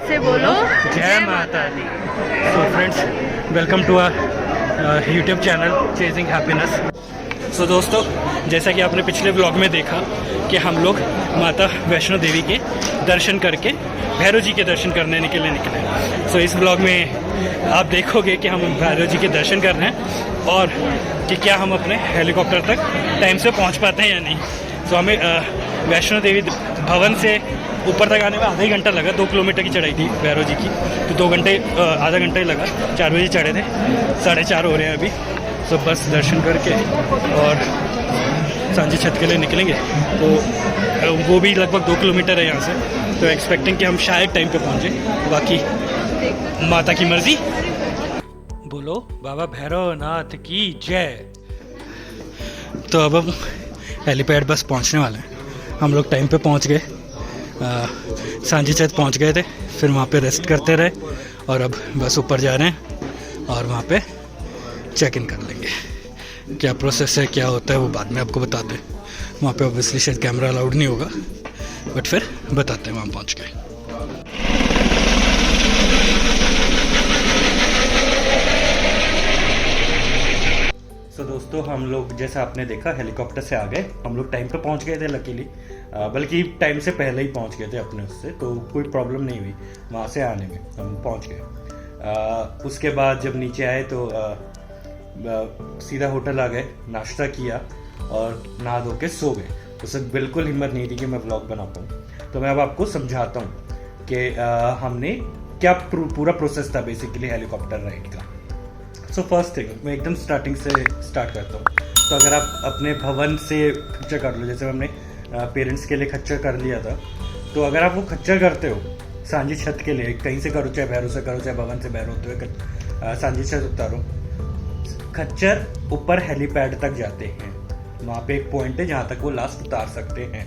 से बोलो जय माता दी। So friends, welcome to our YouTube channel chasing happiness. So दोस्तों, जैसा कि आपने पिछले ब्लॉग में देखा कि हम लोग माता वैष्णो देवी के दर्शन करके भैरव जी के दर्शन करने के लिए निकले। सो इस ब्लॉग में आप देखोगे कि हम भैरव जी के दर्शन कर रहे हैं और कि क्या हम अपने हेलीकॉप्टर तक टाइम से पहुंच पाते हैं या नहीं। सो हमें वैष्णो देवी भवन से ऊपर तक आने में आधा ही घंटा लगा। 2 किलोमीटर की चढ़ाई थी भैरव जी की, तो 2 घंटे आधा घंटा ही लगा। 4 बजे चढ़े थे, 4:30 हो रहे हैं अभी। सो बस दर्शन करके और सांझी छत के लिए निकलेंगे। तो वो भी लगभग 2 किलोमीटर है यहाँ से, तो एक्सपेक्टिंग कि हम शायद टाइम पे पहुँचे। बाकी माता की मर्जी। बोलो बाबा भैरवनाथ की जय। तो अब हम हेलीपैड बस पहुँचने वाले हैं। हम लोग टाइम पे पहुँच गए, सांझी छत पहुँच गए थे, फिर वहाँ पे रेस्ट करते रहे और अब बस ऊपर जा रहे हैं और वहाँ पे चेक इन कर लेंगे। क्या प्रोसेस है, क्या होता है, वो बाद में आपको बताते हैं। वहाँ पे ऑब्वियसली शायद कैमरा अलाउड नहीं होगा, बट फिर बताते हैं वहाँ पहुँच के। तो दोस्तों, हम लोग जैसा आपने देखा हेलीकॉप्टर से आ गए। हम लोग टाइम पे पहुंच गए थे लकीली, बल्कि टाइम से पहले ही पहुंच गए थे अपने उससे, तो कोई प्रॉब्लम नहीं हुई वहाँ से आने में। हम पहुंच गए। उसके बाद जब नीचे आए तो सीधा होटल आ गए, नाश्ता किया और नहा धो के सो गए। उससे बिल्कुल हिम्मत नहीं थी कि मैं व्लॉग बना पाऊँ। तो मैं अब आपको समझाता हूँ कि हमने क्या पूरा प्रोसेस था बेसिकली हेलीकॉप्टर राइड का। सो फर्स्ट थिंग, मैं एकदम स्टार्टिंग से स्टार्ट करता हूँ। तो अगर आप अपने भवन से खच्चर कर लो, जैसे हमने पेरेंट्स के लिए खच्चर कर लिया था, तो अगर आप वो खच्चर करते हो सांझी छत के लिए, कहीं से करो, चाहे भैरव से करो, चाहे भवन से भैरव होते हुए सांझी छत उतारो, खच्चर ऊपर हेलीपैड तक जाते हैं। वहाँ पे एक पॉइंट है जहाँ तक वो लास्ट उतार सकते हैं।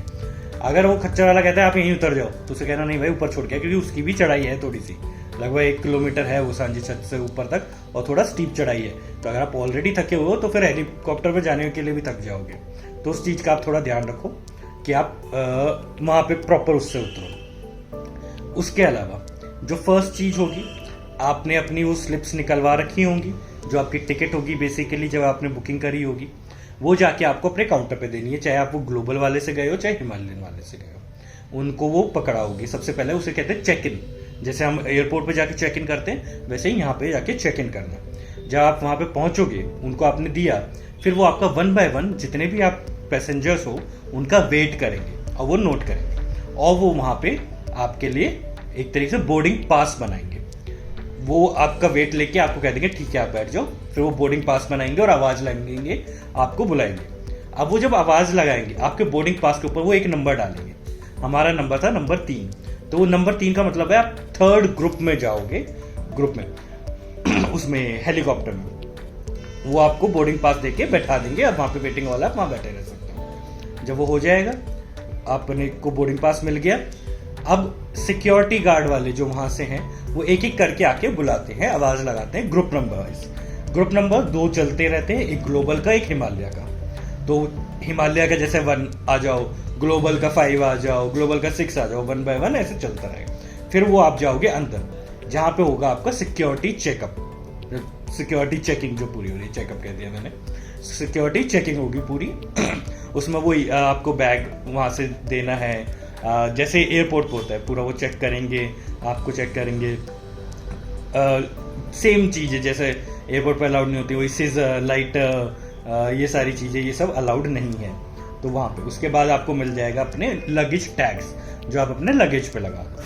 अगर वो खच्चर वाला कहता है आप यहीं उतर जाओ, तो उसे कहना नहीं भाई ऊपर छोड़ के, क्योंकि उसकी भी चढ़ाई है थोड़ी सी, लगभग 1 किलोमीटर है वो सांझी छत से ऊपर तक और थोड़ा स्टीप चढ़ाई है। तो अगर आप ऑलरेडी थके हुए हो तो फिर हेलीकॉप्टर में जाने के लिए भी थक जाओगे। तो उस चीज़ का आप थोड़ा ध्यान रखो कि आप वहाँ पे प्रॉपर उससे उतरो। उसके अलावा जो फर्स्ट चीज़ होगी, आपने अपनी वो स्लिप्स निकलवा रखी होंगी, जो आपकी टिकट होगी बेसिकली जब आपने बुकिंग करी होगी, वो जाके आपको अपने काउंटर पे देनी है। चाहे आप वो ग्लोबल वाले से गए हो, चाहे हिमालयन वाले से गए हो, उनको वो पकड़ा होगी। सबसे पहले उसे कहते हैं चेक इन। जैसे हम एयरपोर्ट पे जाके चेक इन करते हैं, वैसे ही यहाँ पे जाके चेक इन करना। जब आप वहाँ पे पहुँचोगे, उनको आपने दिया, फिर वो आपका 1 बाय 1 जितने भी आप पैसेंजर्स हो उनका वेट करेंगे और वो नोट करेंगे, और वो वहाँ पे आपके लिए एक तरीके से बोर्डिंग पास बनाएंगे। वो आपका वेट लेके आपको कह देंगे ठीक है आप बैठ जाओ। फिर वो बोर्डिंग पास बनाएंगे और आवाज़ लगाएंगे, आपको बुलाएंगे। अब वो जब आवाज़ लगाएंगे, आपके बोर्डिंग पास के ऊपर वो एक नंबर डालेंगे। हमारा नंबर था नंबर 3, तो वो नंबर 3 का मतलब है आप 3rd ग्रुप में जाओगे, ग्रुप में उसमें हेलीकॉप्टर में वो आपको बोर्डिंग पास देके बैठा देंगे। अब वहाँ पे वेटिंग वाला आप वहाँ बैठे रह सकते हो। जब वो हो जाएगा, आपने को बोर्डिंग पास मिल गया। अब सिक्योरिटी गार्ड वाले जो वहाँ से हैं, वो एक एक करके आके बुलाते हैं, आवाज़ लगाते हैं group number wise. Group number 2 चलते रहते हैं, एक ग्लोबल का, एक हिमालय का। तो हिमालय का जैसे 1 आ जाओ, ग्लोबल का 5 आ जाओ, ग्लोबल का 6 आ जाओ, 1 बाय 1 ऐसे चलता रहेगा। फिर वो आप जाओगे अंदर, जहाँ पे होगा आपका सिक्योरिटी चेकअप, सिक्योरिटी चेकिंग जो पूरी हो रही है, चेकअप कह दिया मैंने, सिक्योरिटी चेकिंग होगी पूरी। उसमें वो आपको बैग वहाँ से देना है, जैसे एयरपोर्ट पे होता है पूरा, वो चेक करेंगे, आपको चेक करेंगे। सेम चीज़ है जैसे एयरपोर्ट पे अलाउड नहीं होती, वही सीजर, लाइटर, ये सारी चीज़ें ये सब अलाउड नहीं है। तो वहाँ पे उसके बाद आपको मिल जाएगा अपने लगेज टैग्स, जो आप अपने लगेज पे लगा दो।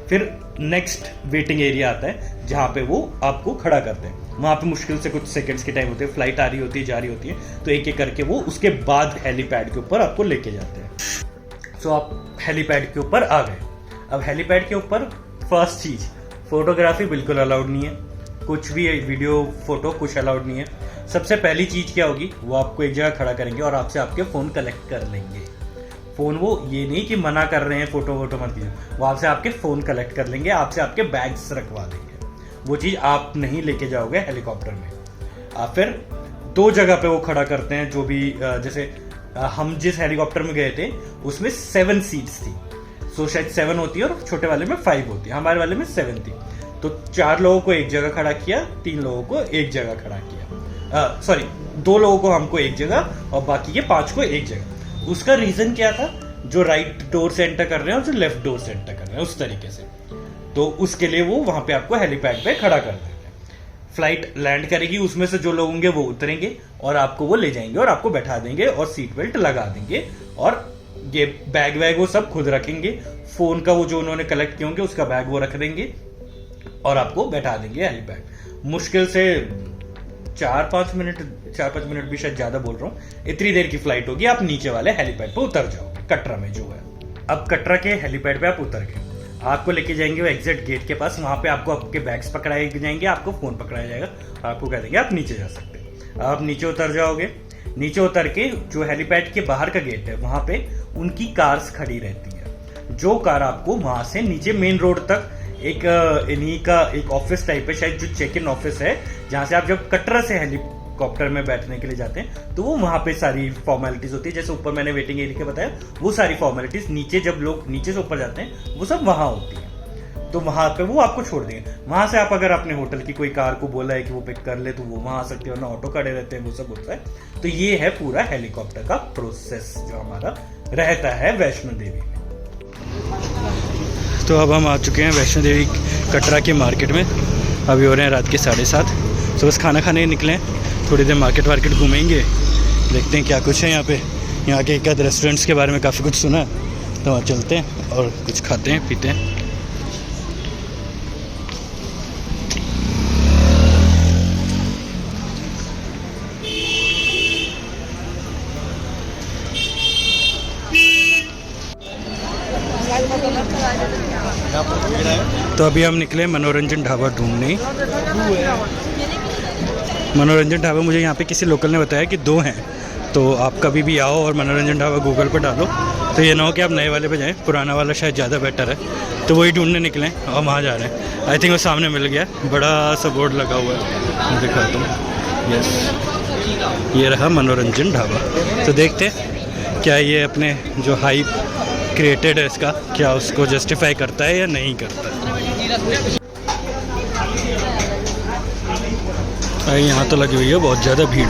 फिर नेक्स्ट वेटिंग एरिया आता है, जहाँ पे वो आपको खड़ा करते हैं। वहाँ पे मुश्किल से कुछ सेकंड्स के टाइम होते हैं, फ्लाइट आ रही होती है, जा रही होती है, तो एक एक करके वो उसके बाद हेलीपैड के ऊपर आपको लेके जाते हैं। सो आप हेलीपैड के ऊपर आ गए। अब हेलीपैड के ऊपर फर्स्ट चीज़, फोटोग्राफी बिल्कुल अलाउड नहीं है, कुछ भी वीडियो फोटो कुछ अलाउड नहीं है। सबसे पहली चीज़ क्या होगी, वो आपको एक जगह खड़ा करेंगे और आपसे आपके फ़ोन कलेक्ट कर लेंगे। फ़ोन, वो ये नहीं कि मना कर रहे हैं फ़ोटो वोटो मत कीजिए, वो आपसे आपके फ़ोन कलेक्ट कर लेंगे, आपसे आपके बैग्स रखवा देंगे। वो चीज़ आप नहीं लेके जाओगे हेलीकॉप्टर में। फिर 2 जगह पे वो खड़ा करते हैं, जो भी जैसे हम जिस हेलीकॉप्टर में गए थे उसमें 7 सीट्स थी। सो शायद 7 होती है और छोटे वाले में 5 होती है, हमारे वाले में 7 थी। तो 4 लोगों को एक जगह खड़ा किया, 3 लोगों को एक जगह खड़ा किया, सॉरी 2 लोगों को हमको एक जगह और बाकी के 5 को एक जगह। उसका रीजन क्या था, जो राइट डोर से एंटर कर रहे हैं और जो लेफ्ट डोर से एंटर कर रहे हैं उस तरीके से, तो उसके लिए वो वहां पे आपको हेलीपैड पे खड़ा कर देंगे। फ्लाइट लैंड करेगी, उसमें से जो लोग होंगे वो उतरेंगे और आपको वो ले जाएंगे और आपको बैठा देंगे और सीट बेल्ट लगा देंगे और ये बैग वैग वो सब खुद रखेंगे। फोन का वो जो उन्होंने कलेक्ट किए होंगे उसका बैग वो रख देंगे और आपको बैठा देंगे हेलीपैड। मुश्किल से 4-5 मिनट भी शायद ज्यादा बोल रहा हूँ, इतनी देर की फ्लाइट होगी, आप नीचे वाले हेलीपैड पे उतर जाओगे, कटरा में जो है। अब कटरा के हेलीपैड पे आप उतर गए, आपको लेके जाएंगे वो एग्जिट गेट के पास, वहां पे आपको आपके बैग्स पकड़ाए जाएंगे, आपको फोन पकड़ाया जाएगा, आपको कह देंगे आप नीचे जा सकते हैं। आप नीचे उतर जाओगे, नीचे उतर के जो हेलीपैड के बाहर का गेट है वहां पे उनकी कार्स खड़ी रहती है, जो कार आपको वहां से नीचे मेन रोड तक एक इन्हीं का एक ऑफिस टाइप है शायद, जो चेक इन ऑफिस है, जहां से आप जब कटरा से हेलीकॉप्टर में बैठने के लिए जाते हैं तो वो वहां पे सारी फॉर्मेलिटीज होती है। जैसे ऊपर मैंने वेटिंग एरिया के बताया, वो सारी फॉर्मेलिटीज नीचे जब लोग नीचे से ऊपर जाते हैं वो सब वहां होती है। तो वहां पे वो आपको छोड़ देंगे। वहां से आप अगर अपने होटल की कोई कार को बोला है कि वो पिक कर ले तो वो वहां आ सकते हो, ना ऑटो खड़े रहते हैं, वो सब होता है। तो ये है पूरा हेलीकॉप्टर का प्रोसेस जो हमारा रहता है वैष्णो देवी में। तो अब हम आ चुके हैं वैष्णो देवी कटरा के मार्केट में। अभी हो रहे हैं रात के 7:30। तो बस खाना खाने निकले हैं, थोड़ी देर मार्केट घूमेंगे, देखते हैं क्या कुछ है यहाँ पे। यहाँ के एक आध रेस्टोरेंट्स के बारे में काफ़ी कुछ सुना है, तो वहाँ चलते हैं और कुछ खाते हैं पीते हैं। तो अभी हम निकले मनोरंजन ढाबा ढूंढने। मनोरंजन ढाबा मुझे यहाँ पे किसी लोकल ने बताया कि 2 हैं, तो आप कभी भी आओ और मनोरंजन ढाबा गूगल पर डालो, तो ये ना हो कि आप नए वाले पे जाएं, पुराना वाला शायद ज़्यादा बेटर है। तो वही ढूंढने निकले और वहाँ जा रहे हैं। आई थिंक वो सामने मिल गया, बड़ा सा बोर्ड लगा हुआ है, मैं दिखाता हूँ। यस, ये रहा मनोरंजन ढाबा। तो देखते हैं क्या ये अपने जो हाइप क्रिएटेड है इसका, क्या उसको जस्टिफाई करता है या नहीं करता है। यहाँ तो लगी हुई है बहुत ज़्यादा भीड़,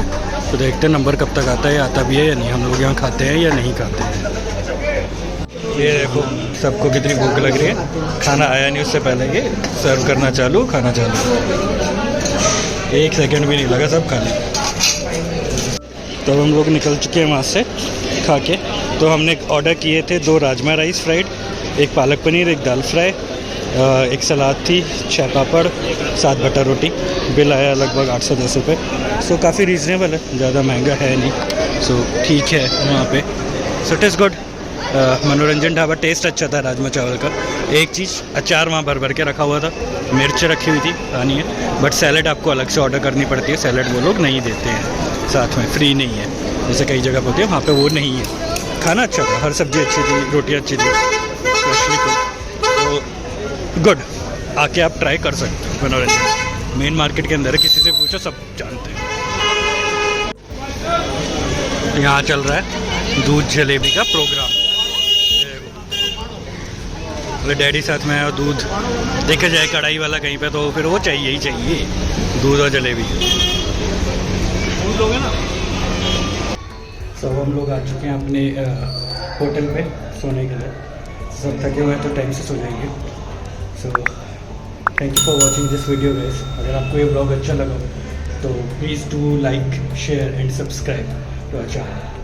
तो देखते हैं नंबर कब तक आता है, आता भी है या नहीं, हम लोग यहाँ खाते हैं या नहीं खाते हैं। ये देखो सबको कितनी भूख लग रही है, खाना आया नहीं उससे पहले ये सर्व करना चालू, खाना चालू, 1 सेकंड भी नहीं लगा, सब खा लिया। तो हम लोग निकल चुके हैं वहाँ से खा के। तो हमने ऑर्डर किए थे 2 राजमा राइस फ्राइड, 1 पालक पनीर, 1 दाल फ्राई, 1 सलाद थी, 6 पापड़, 7 बटर रोटी। बिल आया लगभग 810 रुपये। सो काफ़ी रीज़नेबल है, ज़्यादा महंगा है नहीं, सो ठीक है वहाँ पे। So it is good. मनोरंजन ढाबा, टेस्ट अच्छा था राजमा चावल का। एक चीज़, अचार वहाँ भर भर के रखा हुआ था, मिर्च रखी हुई थी, आनी है, बट सैलड आपको अलग से ऑर्डर करनी पड़ती है। सैलड वो लोग नहीं देते हैं साथ में, फ्री नहीं है, जैसे कई जगह होती है, वहाँ पे वो नहीं है। खाना अच्छा था, हर सब्जी अच्छी थी, रोटी अच्छी थी, फ्रेशली कुक, तो गुड। आके आप ट्राई कर सकते हो। मनोरंजन मेन मार्केट के अंदर है, किसी से पूछो सब जानते हैं। यहाँ चल रहा है दूध जलेबी का प्रोग्राम। अगर डैडी साथ में है और दूध देखा जाए कढ़ाई वाला कहीं पे, तो फिर वो चाहिए ही चाहिए, दूध और जलेबी। दूध लोगे ना। सब हम लोग आ चुके हैं अपने होटल पे सोने के लिए। सब थके हुए हैं तो टाइम से सो जाएंगे। So thank you for watching this video guys. अगर आपको ये ब्लॉग अच्छा लगा तो please do like, share and subscribe to our channel.